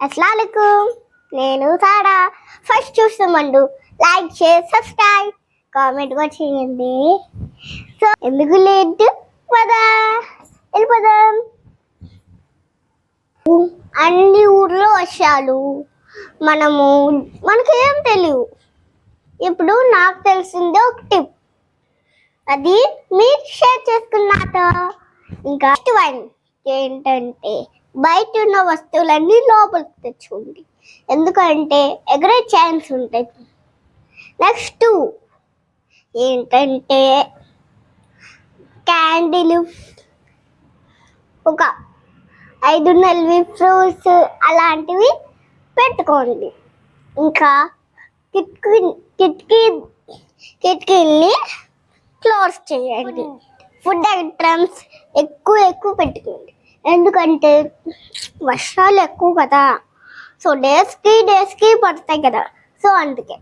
అస్సలాముఅలైకుం. నేను సారా. ఫస్ట్ చూస్తామండు like share subscribe comment కూడా చేయండి. సో ఎందుకు లేదు పదా వెళ్ళిపోదాం. అన్ని ఊర్లో వర్షాలు మనకేం తెలియదు. ఇప్పుడు నాకు తెలిసిందే ఒక టిప్, అది మీరు షేర్ చేసుకున్నాతో. ఇంకా వన్ ఏంటంటే బయట ఉన్న వస్తువులన్నీ లోపలికి తెచ్చుకోండి, ఎందుకంటే ఎగరే ఛాన్స్ ఉంటుంది. నెక్స్ట్ ఏంటంటే క్యాండిల్ ఒక 5 ఫ్రూట్స్ అలాంటివి పెట్టుకోండి. ఇంకా కిటికీల్ని క్లోజ్ చేయండి. ఫుడ్ ఐటమ్స్ ఎక్కువ పెట్టుకోండి, ఎందుకంటే వర్షాలు ఎక్కువ కదా. సో డేస్కి పడతాయి కదా, సో అందుకే.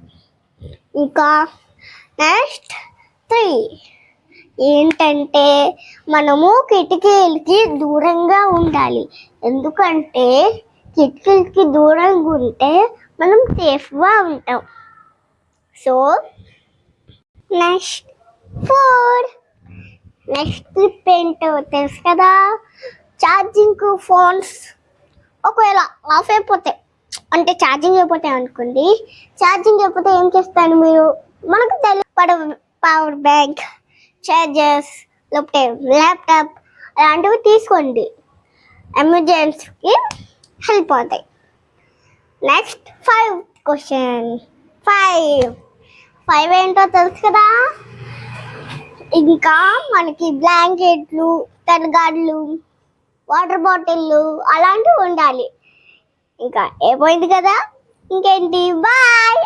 ఇంకా నెక్స్ట్ 3 ఏంటంటే మనము కిటికీలకి దూరంగా ఉండాలి, ఎందుకంటే కిటికీలకి దూరంగా ఉంటే మనం సేఫ్గా ఉంటాం. సో నెక్స్ట్ 4 ట్రిప్ ఏంటో తెలుసు కదా, ఛార్జింగ్ ఫోన్స్ ఒకవేళ ఆఫ్ అయిపోతే, అంటే ఛార్జింగ్ అయిపోతాయి అనుకోండి. ఛార్జింగ్ అయిపోతే ఏం చేస్తాను మీరు, మనకు పవర్ బ్యాంక్, ఛార్జర్స్, లేకపోతే ల్యాప్టాప్ అలాంటివి తీసుకోండి, ఎమర్జెన్సీకి హెల్ప్ అవుతాయి. నెక్స్ట్ 5 క్వశ్చన్ 5 ఏంటో తెలుసు కదా. ఇంకా మనకి బ్లాంకెట్లు, తలగాడ్లు, వాటర్ బాటిళ్ళు అలాంటివి ఉండాలి. ఇంకా అయిపోయింది కదా, ఇంకేంటి, బాయ్.